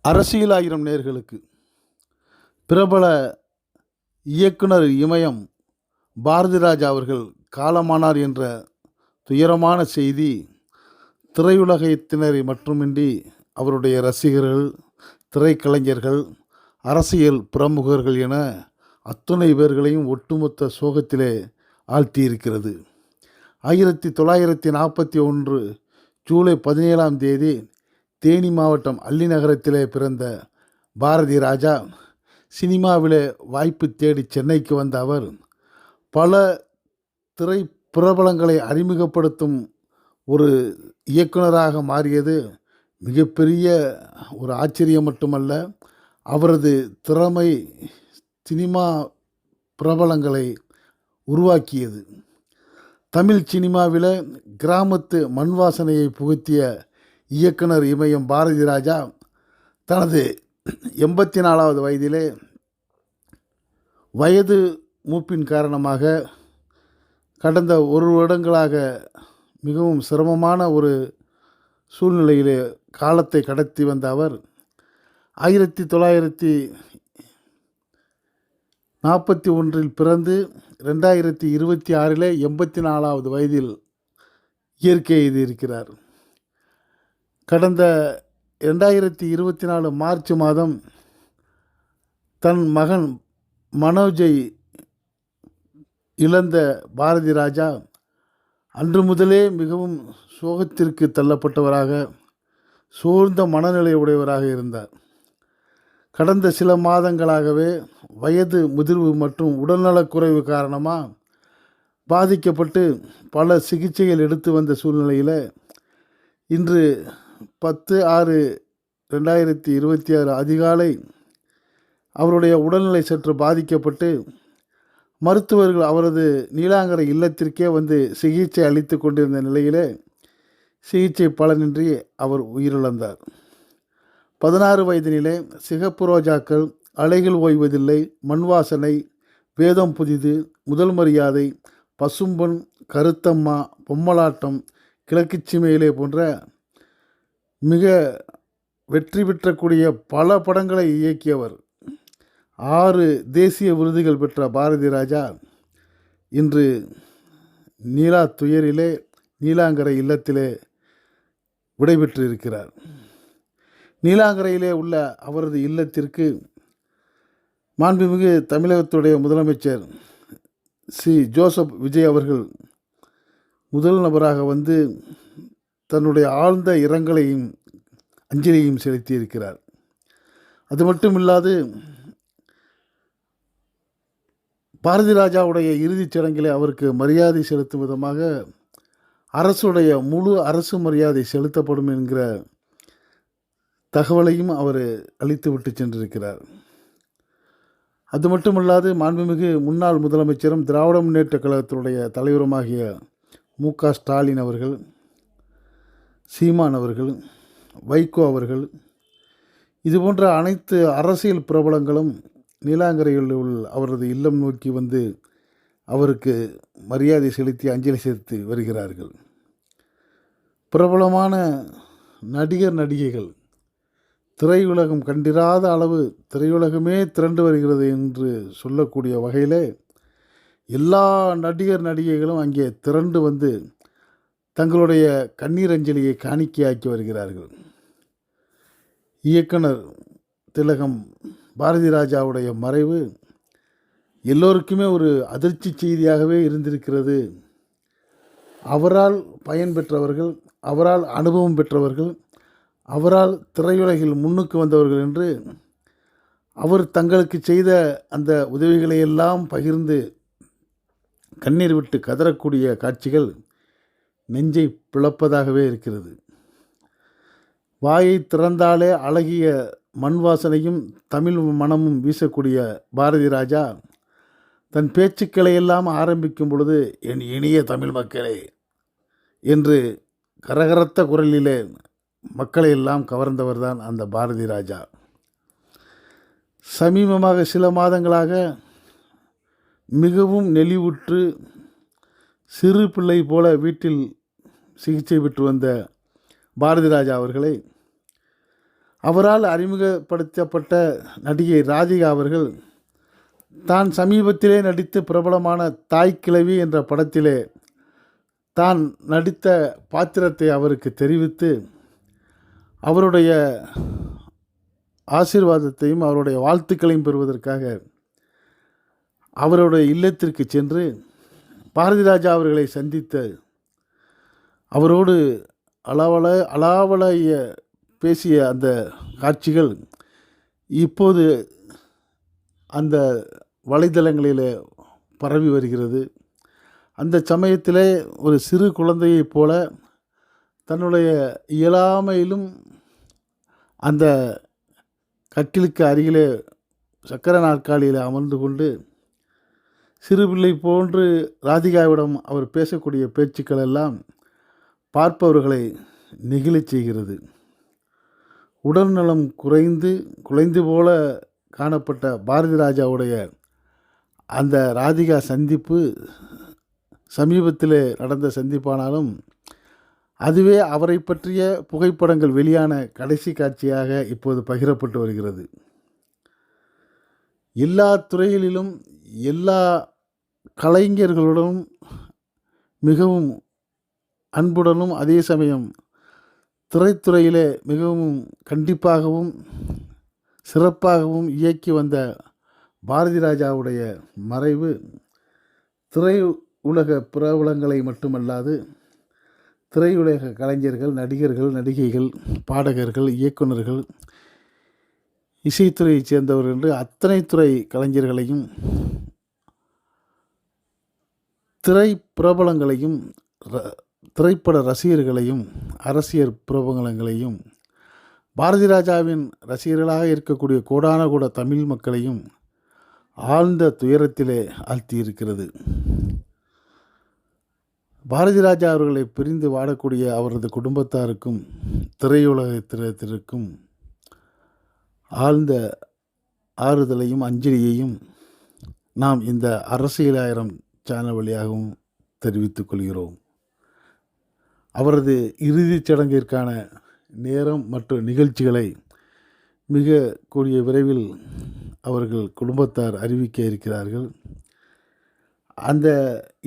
அரசியல் ஆயிரம் நேர்களுக்கு பிரபல இயக்குனர் இமயம் பாரதிராஜா அவர்கள் காலமானார் என்ற துயரமான செய்தி திரையுலகத்தினரை மட்டுமின்றி அவருடைய ரசிகர்கள், திரைக்கலைஞர்கள், அரசியல் பிரமுகர்கள் என அத்துணை பேர்களையும் ஒட்டுமொத்த சோகத்திலே ஆழ்த்தியிருக்கிறது. 1941 ஜூலை 17ஆம் தேதி தேனி மாவட்டம் அல்லி நகரத்திலே பிறந்த பாரதி ராஜா சினிமாவிலே வாய்ப்பு தேடி சென்னைக்கு வந்த அவர் பல திரை பிரபலங்களை அறிமுகப்படுத்தும் ஒரு இயக்குனராக மாறியது மிகப்பெரிய ஒரு ஆச்சரியம் மட்டுமல்ல, அவரது திறமை சினிமா பிரபலங்களை உருவாக்கியது. தமிழ் சினிமாவில் கிராமத்து மண் வாசனையை புகுத்திய இயக்குனர் இமயம் பாரதி ராஜா தனது 84வது வயதிலே வயது மூப்பின் காரணமாக கடந்த ஒரு வருடங்களாக மிகவும் சிரமமான ஒரு சூழ்நிலையிலே காலத்தை கடத்தி வந்த அவர் 1941 பிறந்து 2026 84வது வயதில் இயற்கை எய்தியிருக்கிறார். கடந்த 2024 மார்ச் மாதம் தன் மகன் மனோஜை இழந்த பாரதி ராஜா அன்று முதலே மிகவும் சோகத்திற்கு தள்ளப்பட்டவராக, சோர்ந்த மனநிலை உடையவராக இருந்தார். கடந்த சில மாதங்களாகவே வயது முதிர்வு மற்றும் உடல்நலக்குறைவு காரணமாக பாதிக்கப்பட்டு பல சிகிச்சைகள் எடுத்து வந்த சூழ்நிலையில் இன்று 10/6/2026 அதிகாலை அவருடைய உடல்நிலை சற்று பாதிக்கப்பட்டு மருத்துவர்கள் அவரது நீலாங்கரை இல்லத்திற்கே வந்து சிகிச்சை அளித்து கொண்டிருந்த நிலையிலே சிகிச்சை பலனின்றி அவர் உயிரிழந்தார். 16 வயதினிலே சிகப்பு ரோஜாக்கள், அலைகள் ஓய்வதில்லை, மண் வாசனை, வேதம் புதிது, முதல் மரியாதை, பசும்பொன், கருத்தம்மா, பொம்மலாட்டம், கிழக்கு சீமையிலே போன்ற மிக வெற்றி பெற்றக்கூடிய பல படங்களை இயக்கியவர். 6 தேசிய விருதுகள் பெற்ற பாரதி ராஜா இன்று நீலா துயரிலே நீலாங்கரை இல்லத்திலே விடைபெற்றிருக்கிறார். நீலாங்கரையிலே உள்ள அவரது இல்லத்திற்கு மாண்புமிகு தமிழகத்துடைய முதலமைச்சர் சி ஜோசப் விஜய் அவர்கள் முதல் நபராக வந்து தன்னுடைய ஆழ்ந்த இரங்கலையும் அஞ்சலியையும் செலுத்தியிருக்கிறார். அது மட்டுமில்லாது பாரதி ராஜாவுடைய இறுதிச் சடங்கிலே அவருக்கு மரியாதை செலுத்தும் விதமாக அரசுடைய முழு அரசு மரியாதை செலுத்தப்படும் என்கிற தகவலையும் அவர் அளித்துவிட்டு சென்றிருக்கிறார். அது மட்டுமல்லாது மாண்புமிகு முன்னாள் முதலமைச்சரும் திராவிட முன்னேற்ற கழகத்தினுடைய தலைவருமாகிய மு.க. ஸ்டாலின் அவர்கள், சீமான் அவர்கள், வைகோ அவர்கள், இதுபோன்ற அனைத்து அரசியல் பிரபலங்களும் நீலாங்கரையில் உள்ள அவரது இல்லம் நோக்கி வந்து அவருக்கு மரியாதை செலுத்தி அஞ்சலி செலுத்தி வருகிறார்கள். பிரபலமான நடிகர் நடிகைகள், திரையுலகம் கண்டிராத அளவு திரையுலகமே திரண்டு வருகிறது என்று சொல்லக்கூடிய வகையில் எல்லா நடிகர் நடிகைகளும் அங்கே திரண்டு வந்து தங்களுடைய கண்ணீர் அஞ்சலியை காணிக்கையாக்கி வருகிறார்கள். இயக்குனர் திலகம் பாரதி ராஜாவுடைய மறைவு எல்லோருக்குமே ஒரு அதிர்ச்சி செய்தியாகவே இருந்திருக்கிறது. அவரால் பயன் பெற்றவர்கள், அவரால் அனுபவம் பெற்றவர்கள், அவரால் திரையுலகில் முன்னுக்கு வந்தவர்கள் என்று அவர் தங்களுக்கு செய்த அந்த உதவிகளை எல்லாம் பகிர்ந்து கண்ணீர் விட்டு கதறக்கூடிய காட்சிகள் நெஞ்சை பிளப்பதாகவே இருக்கிறது. வாயை திறந்தாலே அழகிய மண் வாசனையும் தமிழ் மனமும் வீசக்கூடிய பாரதி ராஜா தன் பேச்சுக்களை எல்லாம் ஆரம்பிக்கும் பொழுது என் இனிய தமிழ் மக்களே என்று கரகரத்த குரலிலே மக்களை எல்லாம் கவர்ந்தவர்தான் அந்த பாரதி ராஜா. சமீபமாக சில மாதங்களாக மிகவும் நெளிவுற்று சிறு பிள்ளை போல வீட்டில் சிகிச்சை பெற்று வந்த பாரதி ராஜா அவர்களை அவரால் அறிமுகப்படுத்தப்பட்ட நடிகை ராதிகா அவர்கள் தான் சமீபத்திலே நடித்து பிரபலமான தாய் கிழவி என்ற படத்திலே தான் நடித்த பாத்திரத்தை அவருக்கு தெரிவித்து அவருடைய ஆசீர்வாதத்தையும் அவருடைய வாழ்த்துக்களையும் பெறுவதற்காக அவருடைய இல்லத்திற்கு சென்று பாரதி ராஜா அவர்களை சந்தித்த அவரோடு அளவளைய பேசிய அந்த காட்சிகள் இப்போது அந்த வலைதளங்களில் பரவி வருகிறது. அந்த சமயத்திலே ஒரு சிறு குழந்தையைப் போல தன்னுடைய இயலாமையிலும் அந்த கட்டிலுக்கு அருகிலே சக்கர நாற்காலியில் அமர்ந்து கொண்டு சிறுபிள்ளை போன்று ராதிகாவிடம் அவர் பேசக்கூடிய பேச்சுக்கள் எல்லாம் பார்ப்பவர்களை நெகிழச் செய்கிறது. உடல்நலம் குலைந்து போல காணப்பட்ட பாரதி ராஜாவுடைய அந்த ராதிகா சந்திப்பு சமீபத்தில் நடந்த சந்திப்பானாலும் அதுவே அவரை பற்றிய புகைப்படங்கள் வெளியான கடைசி காட்சியாக இப்போது பகிரப்பட்டு வருகிறது. எல்லா துறைகளிலும் எல்லா கலைஞர்களுடனும் மிகவும் அன்புடனும் அதே சமயம் திரைத்துறையிலே மிகவும் கண்டிப்பாகவும் சிறப்பாகவும் இயக்கி வந்த பாரதி ராஜாவுடைய மறைவு திரையுலக பிரபலங்களை மட்டுமல்லாது திரையுலக கலைஞர்கள், நடிகர்கள், நடிகைகள், பாடகர்கள், இயக்குநர்கள், இசைத்துறையைச் சேர்ந்தவர்கள் என்று அத்தனை துறை கலைஞர்களையும் திரை பிரபலங்களையும் திரைப்பட ரசிகர்களையும் அரசியல் பிரபலங்களையும் பாரதி ராஜாவின் ரசிகர்களாக இருக்கக்கூடிய கோடான தமிழ் மக்களையும் ஆழ்ந்த துயரத்திலே ஆழ்த்தியிருக்கிறது. பாரதி ராஜா அவர்களை பிரிந்து வாடக்கூடிய அவரது குடும்பத்தாருக்கும் திரையுலகத்தினருக்கும் ஆழ்ந்த ஆறுதலையும் அஞ்சலியையும் நாம் இந்த அரசியலாயிரம் சேனல் வழியாகவும் தெரிவித்துக் கொள்கிறோம். அவரது இறுதிச் சடங்கிற்கான நேரம் மற்றும் நிகழ்ச்சிகளை மிக கூடிய விரைவில் அவர்கள் குடும்பத்தார் அறிவிக்க இருக்கிறார்கள். அந்த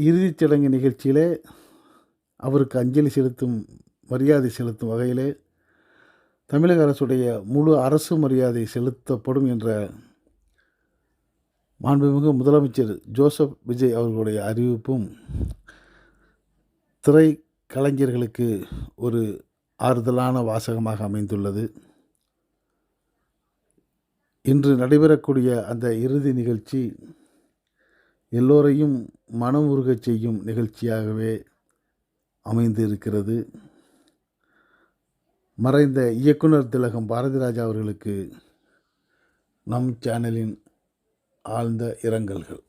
இறுதிச் சடங்கு நிகழ்ச்சியிலே அவருக்கு அஞ்சலி செலுத்தும் மரியாதை செலுத்தும் வகையிலே தமிழக அரசுடைய முழு அரசு மரியாதை செலுத்தப்படும் என்ற மாண்புமிகு முதலமைச்சர் ஜோசப் விஜய் அவர்களுடைய அறிவிப்பும் திரை கலைஞர்களுக்கு ஒரு ஆறுதலான வாசகமாக அமைந்துள்ளது. இன்று நடைபெறக்கூடிய அந்த இறுதி நிகழ்ச்சி எல்லோரையும் மனம் உருகச் செய்யும் நிகழ்ச்சியாகவே அமைந்து இருக்கிறது. மறைந்த இயக்குனர் திலகம் பாரதி ராஜா அவர்களுக்கு நம் சேனலின் ஆழ்ந்த இரங்கல்கள்.